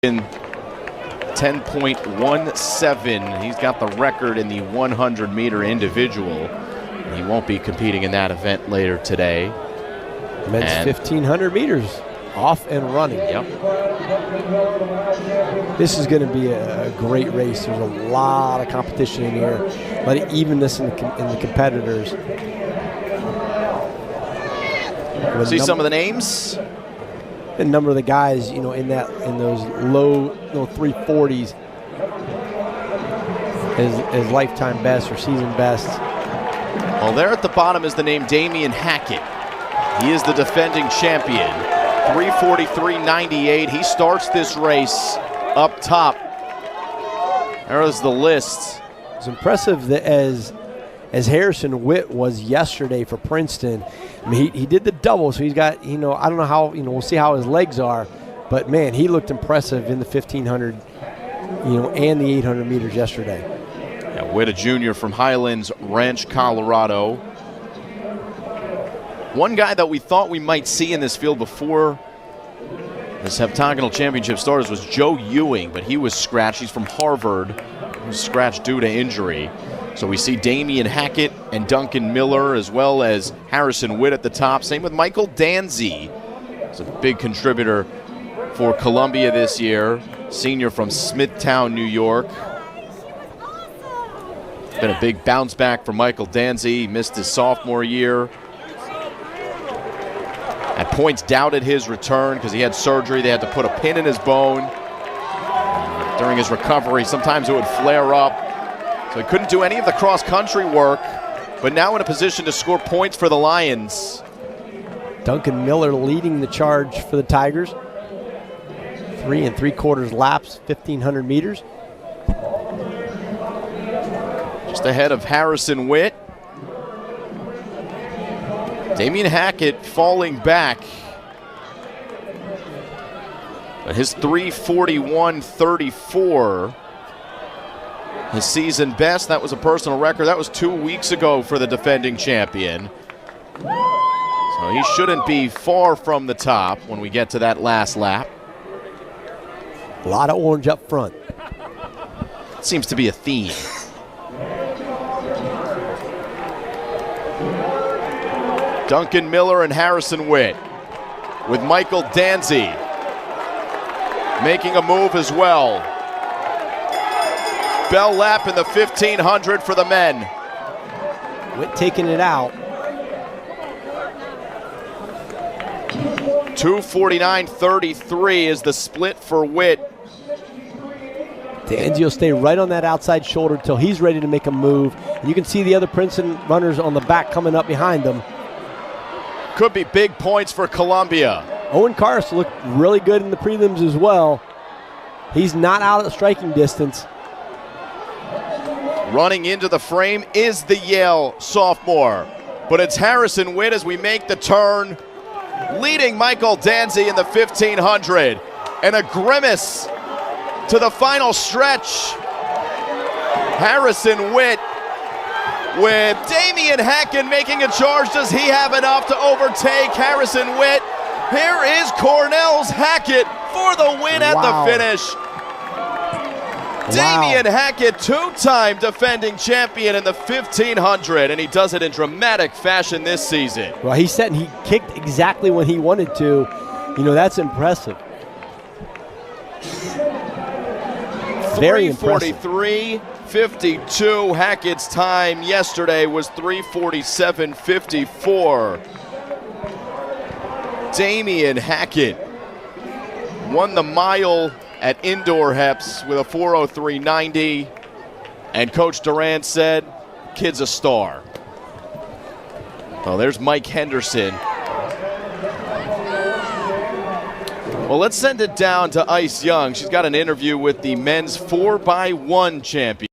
in 10.17. He's got the record in the 100-meter individual. He won't be competing in that event later today. Men's 1,500 meters, off and running. Yep. This is going to be a great race. There's a lot of competition in here. A lot of evenness in the competitors. See some of the names. A number of the guys, in those low 340s as lifetime best or season best. Well, there at the bottom is the name Damian Hackett. He is the defending champion. 3:43.98. He starts this race up top. There's the list. It's impressive that as Harrison Witt was yesterday for Princeton. I mean, he did the double, so he's got, I don't know how, we'll see how his legs are, but man, he looked impressive in the 1,500, and the 800 meters yesterday. Yeah, Witt, a junior from Highlands Ranch, Colorado. One guy that we thought we might see in this field before this heptagonal championship started was Joe Ewing, but he was scratched. He's from Harvard. He was scratched due to injury. So we see Damian Hackett and Duncan Miller, as well as Harrison Witt at the top. Same with Michael Danzy. He's a big contributor for Columbia this year. Senior from Smithtown, New York. It's been a big bounce back for Michael Danzy. He missed his sophomore year. At points doubted his return because he had surgery. They had to put a pin in his bone. During his recovery, sometimes it would flare up. So he couldn't do any of the cross-country work, but now in a position to score points for the Lions. Duncan Miller leading the charge for the Tigers. 3 3/4 laps, 1,500 meters. Just ahead of Harrison Witt. Damian Hackett falling back. But his 3:41.34. His season best, that was a personal record. That was 2 weeks ago for the defending champion. So he shouldn't be far from the top when we get to that last lap. A lot of orange up front. Seems to be a theme. Duncan Miller and Harrison Witt with Michael Danzy making a move as well. Bell lap in the 1,500 for the men. Witt taking it out. 2:49.33 is the split for Witt. Danzy will stay right on that outside shoulder until he's ready to make a move. And you can see the other Princeton runners on the back coming up behind them. Could be big points for Columbia. Owen Carson looked really good in the prelims as well. He's not out at striking distance. Running into the frame is the Yale sophomore. But it's Harrison Witt as we make the turn, leading Michael Danzy in the 1,500. And a grimace to the final stretch. Harrison Witt with Damian Hackett making a charge. Does he have enough to overtake Harrison Witt? Here is Cornell's Hackett for the win at the finish. Damian Hackett, two-time defending champion in the 1,500, and he does it in dramatic fashion this season. Well, he said he kicked exactly when he wanted to. That's impressive. Very impressive. 3:43.52. Hackett's time yesterday was 3:47.54. Damian Hackett won the mile at indoor HEPS with a 4:03.90, and Coach Durant said, kid's a star. Well, there's Mike Henderson. Well, let's send it down to Ice Young. She's got an interview with the men's 4x1 champion.